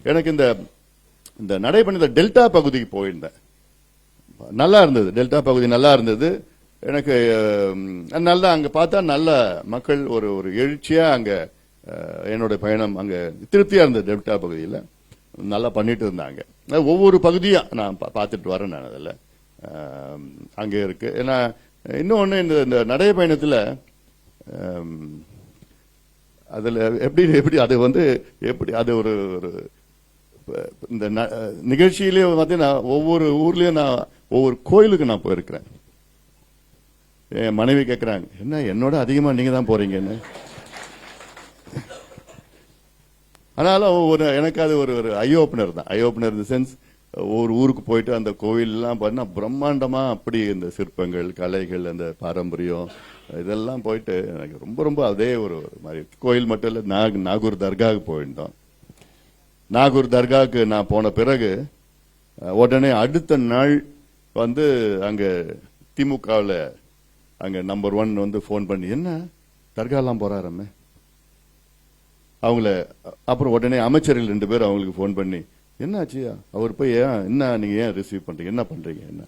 எனக்கு இந்த நடைபயண டெல்டா பகுதிக்கு போயிருந்தேன். நல்லா இருந்தது, டெல்டா பகுதி நல்லா இருந்தது. எனக்கு நல்லா அங்க பார்த்தா நல்ல மக்கள் ஒரு எழுச்சியா அங்க என்னோட பயணம் அங்க திருப்தியா இருந்தது. டெல்டா பகுதியில் நல்லா பண்ணிட்டு இருந்தாங்க. ஒவ்வொரு பகுதியா நான் பார்த்துட்டு வரேன். நான் அதில் அங்கே இருக்கு. ஏன்னா இன்னொன்னு இந்த நடைபயணத்தில் அதுல எப்படி அது எப்படி அது ஒரு இந்த நிகழ்ச்சியிலேயே பார்த்தீங்கன்னா ஒவ்வொரு ஊர்லயும் நான் ஒவ்வொரு கோயிலுக்கு நான் போயிருக்கிறேன். என் மனைவி கேட்கிறாங்க, என்ன என்னோட அதிகமா நீங்க தான் போறீங்கன்னு. ஆனாலும் எனக்கு அது ஒரு ஐ ஓப்பனர் தான். ஐ ஓப்பனர் இந்த சென்ஸ், ஒரு ஊருக்கு போயிட்டு அந்த கோவில் எல்லாம் பார்த்தா பிரம்மாண்டமா அப்படி இந்த சிற்பங்கள், கலைகள், அந்த பாரம்பரியம் இதெல்லாம் போயிட்டு எனக்கு ரொம்ப அதே ஒரு மாதிரி. கோயில் மட்டும் இல்ல, நாகூர் தர்காவுக்கு போயிருந்தோம். நாகூர் தர்காவுக்கு நான் போன பிறகு உடனே அடுத்த நாள் அங்க திமுகவில் அங்க நம்பர் 1 போன் பண்ணி, என்ன தர்காலாம் போறாரம்மே அவங்கள. அப்புறம் உடனே அமைச்சர்கள் 2 பேர் அவங்களுக்கு போன் பண்ணி, என்ன ஆச்சு அவர் போய் என்ன நீங்க ஏன் ரிசீவ் பண்றீங்க, என்ன பண்றீங்க என்ன.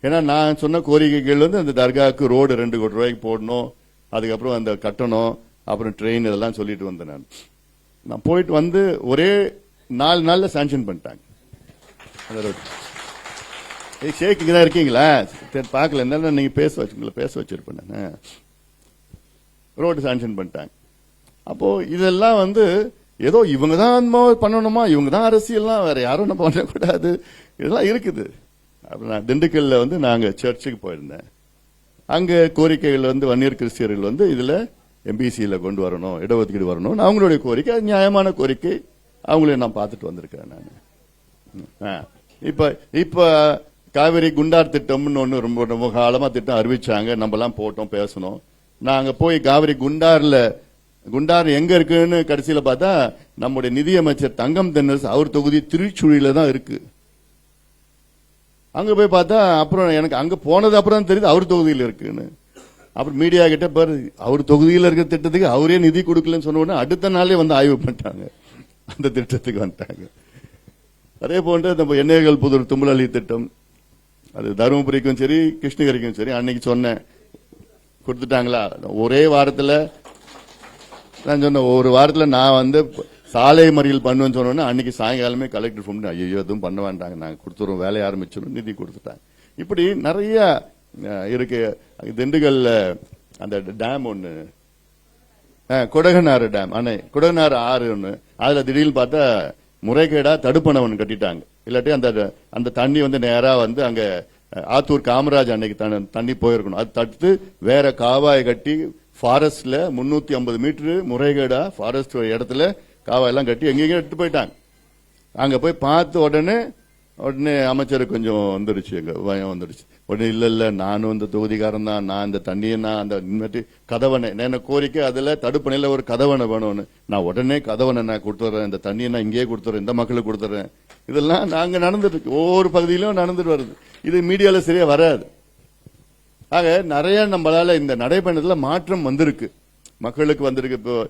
ஏன்னா நான் சொன்ன கோரிக்கைகள் அந்த தர்காவுக்கு ரோடு 2 கோடி ரூபாய்க்கு போடணும், அதுக்கப்புறம் அந்த கட்டணம், அப்புறம் ட்ரெயின், இதெல்லாம் சொல்லிட்டு வந்தேன். நான் போயிட்டு ஒரே 4 நாள்ல சாங்ஷன் பண்ணிட்டாங்க அந்த ரோடு. ஷேக் இங்கதான் இருக்கீங்களா, பாக்கல என்ன நீங்க பேச வச்சிருப்பேன். ரோடு சாங்ஷன் பண்ணிட்டாங்க. அப்போ இதெல்லாம் ஏதோ இவங்க தான் பண்ணணுமா, இவங்க தான் அரசியல்லாம், வேற யாரும் நம்ம பண்ணக்கூடாது, இதெல்லாம் இருக்குது. அப்புறம் நான் திண்டுக்கல்ல நாங்க சர்ச்சுக்கு போயிருந்தேன். அங்க கோரிக்கைகள் வன்னியர் கிறிஸ்தியர்கள் இதுல எம்பிசியில கொண்டு வரணும், இடஒதுக்கீடு வரணும், அவங்களுடைய கோரிக்கை நியாயமான கோரிக்கை. அவங்களே நான் பார்த்துட்டு வந்திருக்கேன். நான் இப்ப காவிரி குண்டார் திட்டம்னு ஒண்ணு ரொம்ப காலமா திட்டம் அறிவிச்சாங்க. நம்ம எல்லாம் போட்டோம், பேசணும். நாங்க போய் காவிரி குண்டார் எங்க இருக்குன்னு கடைசியில பார்த்தா நம்முடைய நிதியமைச்சர் தங்கம் தென்னரசு அவர் தொகுதி திருச்சுழியில தான் இருக்கு. அங்க போய் பார்த்தா அப்புறம் எனக்கு அங்க போனது அப்புறம் தெரியுது அவர் தொகுதியில் இருக்குன்னு. அப்புறம் மீடியா கிட்ட பாரு, அவர் தொகுதியில் இருக்கிற திட்டத்துக்கு அவரே நிதி கொடுக்கலன்னு சொன்ன உடனே அடுத்த நாளே ஆய்வு பண்ணிட்டாங்க, அந்த திட்டத்துக்கு வந்துட்டாங்க. அதே போன்று நம்ம எண்ணெய்கள் புதூர் தும்பலி திட்டம், அது தருமபுரிக்கும் சரி கிருஷ்ணகிரிக்கும் சரி அன்னைக்கு சொன்னேன், கொடுத்துட்டாங்களா. ஒரே வாரத்தில் நான் சொன்ன, ஒரு வாரத்தில் நான் சாலை மறியல் பண்ணுவேன்னு சொன்னோன்னா அன்னைக்கு சாயங்காலமே கலெக்டர் ஃபோன் பண்ணி, ஐயோ எதுவும் பண்ண வேண்டாங்க, நாங்க கொடுத்துருவோம், வேலையை ஆரம்பிச்சிடும், நிதி கொடுத்துட்டாங்க. இப்படி நிறைய இருக்கு. திண்டுக்கல்ல அந்த டேம் ஒண்ணு, கொடகனாறு டேம் அணை, கொடகனாறு ஆறு ஒண்ணு, அதுல திடீர்னு பார்த்தா முறைகேடா தடுப்பணை ஒன்று கட்டிட்டாங்க. இல்லாட்டி அந்த தண்ணி நேரா அங்க ஆத்தூர் காமராஜ் அன்னைக்கு தண்ணி போயிருக்கணும், அது தடுத்து வேற காவாயை கட்டி ஃபாரஸ்ட்ல 350 மீட்டர் முறைகேடா ஃபாரஸ்ட் இடத்துல காவாயெல்லாம் கட்டி எங்கெங்க எடுத்து போயிட்டாங்க. அங்க போய் பார்த்து உடனே அமைச்சருக்கு கொஞ்சம் வந்துருச்சு, எங்க பயம் வந்துருச்சு. உடனே இல்ல நானும் இந்த தொகுதிக்காரன் தான், நான் இந்த தண்ணியை அந்த கதவணை என்ன கோரிக்கை, அதுல தடுப்பணையில ஒரு கதவணை வேணும்னு, நான் உடனே கதவணை நான் கொடுத்துறேன், இந்த தண்ணியை நான் இங்கேயே கொடுத்துறேன், இந்த மக்களுக்கு கொடுத்துறேன். இதெல்லாம் நாங்க நடந்துட்டு இருக்கு, ஒவ்வொரு பகுதியிலும் நடந்துட்டு வருது. இது மீடியால சரியா வராது. ஆக நிறைய நம்மளால இந்த நடைபயணத்துல மாற்றம் வந்திருக்கு, மக்களுக்கு வந்திருக்கு. இப்போ